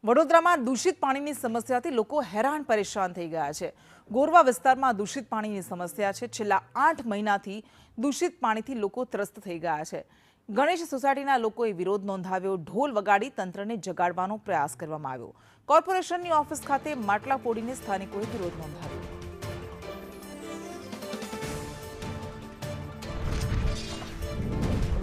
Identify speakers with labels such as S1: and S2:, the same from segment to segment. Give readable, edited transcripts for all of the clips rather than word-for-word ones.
S1: વડોદરામાં દૂષિત પાણીની સમસ્યાથી લોકો હેરાન પરેશાન થઈ ગયા છે। ગોરવા વિસ્તારમાં દૂષિત પાણીની સમસ્યા છે। છેલ્લા 8 મહિનાથી દૂષિત પાણીથી લોકો ત્રસ્ત થઈ ગયા છે। ગણેશ સોસાયટીના લોકોએ વિરોધ નોંધાવ્યો। ઢોલ વગાડી તંત્રને જગાડવાનો પ્રયાસ કરવામાં આવ્યો। કોર્પોરેશનની ઓફિસ ખાતે માટલા ફોડીને સ્થાનિકોએ વિરોધ નોંધાવ્યો।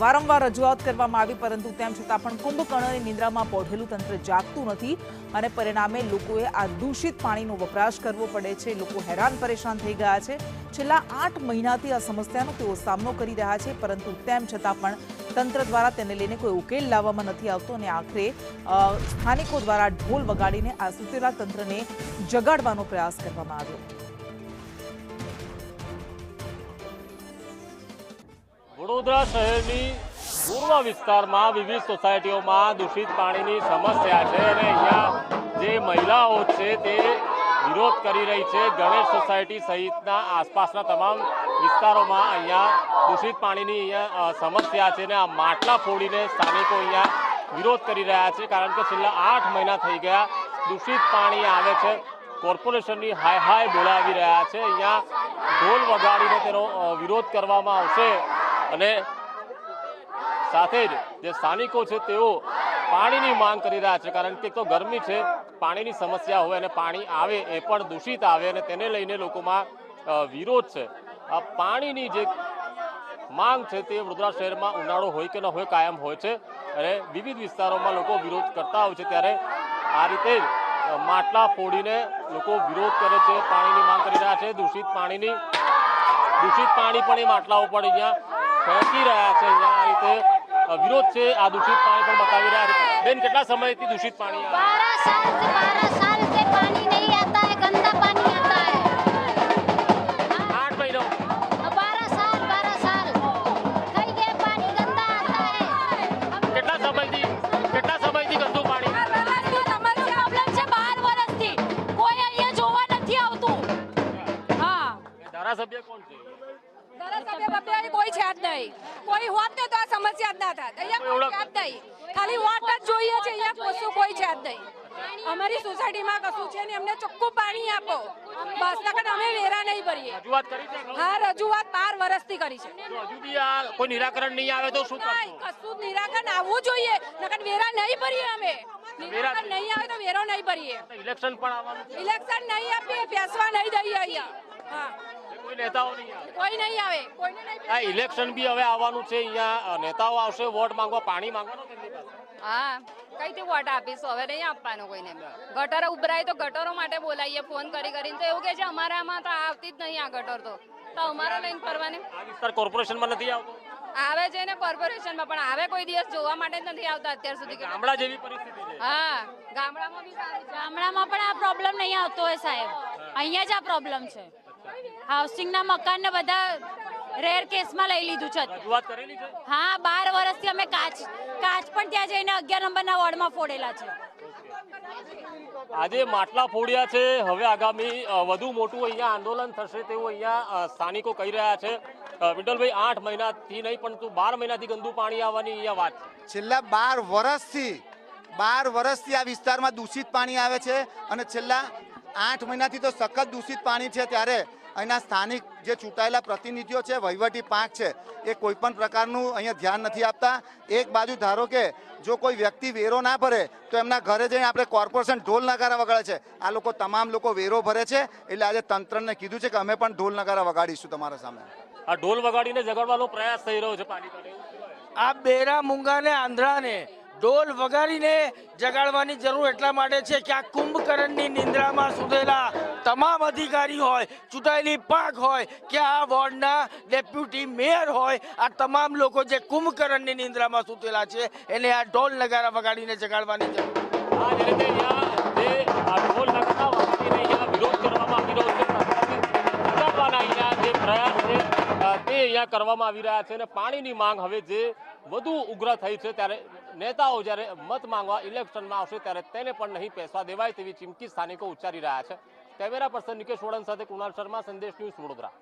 S1: વારંવાર રજૂઆત કરવામાં આવી, પરંતુ તેમ છતાં પણ કુંભકર્ણની નિંદ્રામાં પોઢેલું તંત્ર જાગતું નથી અને પરિણામે લોકોએ આ દૂષિત પાણીનો વપરાશ કરવો પડે છે। લોકો હેરાન પરેશાન થઈ ગયા છે। છેલ્લા 8 મહિનાથી આ સમસ્યાનો તેઓ સામનો કરી રહ્યા છે, પરંતુ તેમ છતાં પણ તંત્ર દ્વારા તેને લઈને કોઈ ઉકેલ લાવવામાં નથી આવતો અને આખરે સ્થાનિકો દ્વારા ઢોલ વગાડીને આ સૂતેલા તંત્રને જગાડવાનો પ્રયાસ કરવામાં આવ્યો।
S2: વડોદરા શહેરની ગોરવા વિસ્તારમાં વિવિધ સોસાયટીઓમાં દૂષિત પાણીની સમસ્યા છે અને અહીંયા જે મહિલાઓ છે તે વિરોધ કરી રહી છે। ગણેશ સોસાયટી સહિતના આસપાસના તમામ વિસ્તારોમાં અહીંયા દૂષિત પાણીની અહીંયા સમસ્યા છે અને આ માટલા ફોડીને સ્થાનિકો અહીંયા વિરોધ કરી રહ્યા છે, કારણ કે છેલ્લા 8 મહિના થઈ ગયા દૂષિત પાણી આવે છે। કોર્પોરેશનની હાય હાય બોલાવી રહ્યા છે। અહીંયા ઢોલ વગાડીને તેનો વિરોધ કરવામાં આવશે અને સાથે જ જે સ્થાનિકો છે તેઓ પાણીની માંગ કરી રહ્યા છે, કારણ કે તો ગરમી છે, પાણીની સમસ્યા હોય અને પાણી આવે એ પણ દૂષિત આવે અને તેને લઈને લોકોમાં વિરોધ છે। આ પાણીની જે માંગ છે તે વડોદરા શહેરમાં ઉનાળો હોય કે ન હોય કાયમ હોય છે અને વિવિધ વિસ્તારોમાં લોકો વિરોધ કરતા હોય છે, ત્યારે આ રીતે જ માટલા ફોડીને લોકો વિરોધ કરે છે, પાણીની માંગ કરી રહ્યા છે। દૂષિત પાણી પણ એ માટલા ઉપર અહીંયા ફેંકી રહ્યા છે। અહીંયા આ રીતે વિરોધ છે, આ દૂષિત પાણી પણ બતાવી રહ્યા છે। બેન, કેટલા સમયથી દૂષિત પાણી
S3: 12 साल से पानी नहीं आता है, गंदा पानी आता है।
S2: 8 महीनों
S3: 12 साल कई के पानी गंदा आता है।
S2: કેટલા સમયથી ગંદુ પાણી?
S3: પ્રોબ્લેમ છે 12 વર્ષથી, કોઈ અહીંયા જોવા નથી આવતું। હા,
S2: ધારાસભ્ય કોણ છે?
S4: ધારાસભ્ય કોઈ છે જ નહીં। કોઈ હોત ને તો આ સમસ્યા જ ના થાત। અહીંયા કોઈ છે જ નહીં, ખાલી વોટ જ જોઈએ છે। અહીંયા કશું કોઈ છે જ નહીં। અમારી સોસાયટીમાં કશું છે ને, અમને ચોખ્ખું પાણી આપો બસ, નકર અમે વેરા નહીં ભરીએ।
S2: રજૂઆત કરી છે?
S4: હા, રજૂઆત 12 વર્ષથી કરી છે।
S2: જો હજુ બી આ કોઈ નિરાકરણ નહીં આવે તો શું કરશો?
S4: કશું જ નિરાકરણ આવવું જોઈએ, નકર વેરા નહીં ભરીએ અમે। નિરાકરણ નહીં આવે તો વેરો નહીં ભરીએ।
S2: ઇલેક્શન પણ આવવાનું છે,
S4: ઇલેક્શન નહીં આપીએ, બેસવા નહીં દઈએ અહીંયા। હા,
S2: કોઈ નેતાઓ નહીં આવે?
S4: કોઈ નહીં આવે, કોઈને નહીં।
S2: આ ઇલેક્શન બી હવે આવવાનું છે, અહીંયા નેતાઓ આવશે વોટ માંગવા, પાણી માંગવાનો તેમની પાસે।
S5: હા, કઈથી વોટ આપીશું? હવે નહીં આપવાનો કોઈને। ગટર ઉભરાય તો ગટરો માટે બોલાવીએ ફોન કરીને, તો એવું કે છે અમારામાં તો આવતી જ નહીં આ ગટર, તો અમારે લઈને ફરવાની।
S2: આ વિસ્તાર કોર્પોરેશનમાં નથી આવતો?
S5: આવે છે ને કોર્પોરેશનમાં, પણ આવે કોઈ દિવસ જોવા માટે જ નથી આવતા અત્યાર સુધી।
S2: ગામડા જેવી પરિસ્થિતિ છે।
S5: હા, ગામડામાં બી સારું છે।
S3: ગામડામાં પણ આ પ્રોબ્લેમ નહીં આવતો હોય સાહેબ, અહીંયા જ આ પ્રોબ્લેમ છે। હાઉસિંગના મકાન ને બધા રેર કેસમાં લઈ લીધું છે।
S2: રજૂઆત કરેલી છે?
S3: હા, 12 વર્ષથી અમે કાચ પણ ત્યાં જઈને 11 નંબરના વોર્ડમાં ફોડેલા છે।
S2: આજે માટલા ફોડ્યા છે, હવે આગામી વધુ મોટું અહીંયા આંદોલન થશે તેવું અહીંયા સ્થાનિકો કહી રહ્યા છે। વિઠ્ઠલભાઈ, 8 મહિનાથી નહીં પરંતુ 12 મહિનાથી ગંદુ પાણી આવવાની અહીંયા વાત છે।
S6: છેલ્લા 12 વર્ષથી આ વિસ્તારમાં દૂષિત પાણી આવે છે અને છેલ્લા 8 મહિનાથી તો સખત દૂષિત પાણી છે। ત્યારે અહીંના સ્થાનિક જે ચૂંટાયેલા પ્રતિનિધિઓ છે, વહીવટી પાંખ છે, એ કોઈ પણ પ્રકારનું અહીંયા ધ્યાન નથી આપતા। એક બાજુ ધારો કે જો કોઈ વ્યક્તિ વેરો ના ભરે તો એમના ઘરે જઈને આપણે કોર્પોરેશન ઢોલ નગારા વગાડે છે। આ લોકો તમામ લોકો વેરો ભરે છે, એટલે આજે તંત્રને કીધું છે કે અમે પણ ઢોલ નગારા વગાડીશું તમારા સામે।
S2: આ ઢોલ વગાડીને જગાડવાનો પ્રયાસ થઈ રહ્યો છે પાણી પર।
S7: આ બેરા મૂંગાને આંધળાને ઢોલ વગાડીને જગાડવાની જરૂર એટલા માટે છે કે આ કુંભકર્ણની નિંદ્રામાં સૂતેલા તમામ અધિકારી હોય, ચૂંટાયેલી પાંખ હોય કે આ વોર્ડના ડેપ્યુટી મેયર હોય, આ તમામ લોકો જે કુંભકર્ણની નિંદ્રામાં સૂતેલા છે એને આ ઢોલ નગારા વગાડીને જગાડવાની જરૂર છે।
S2: આ જ રીતે અહીંયા જે આ ઢોલ નગારા વગાડીને અહીંયા વિરોધ કરવામાં આવી રહ્યો છે, જગાડવાના અહીંયા જે પ્રયાસ છે તે અહીંયા કરવામાં આવી રહ્યા છે અને પાણીની માંગ હવે જે વધુ ઉગ્ર થઈ છે, ત્યારે નેતાઓ જ્યારે મત માંગવા ઇલેક્શનમાં આવશે ત્યારે તેને પણ નહીં પેસવા દેવાય તેવી ચીમકી સ્થાનિકો ઉચ્ચારી રહ્યા છે। કેમેરા પર્સન નિકેશ વડન સાથે કુણાલ શર્મા, સંદેશ ન્યૂઝ, વડોદરા।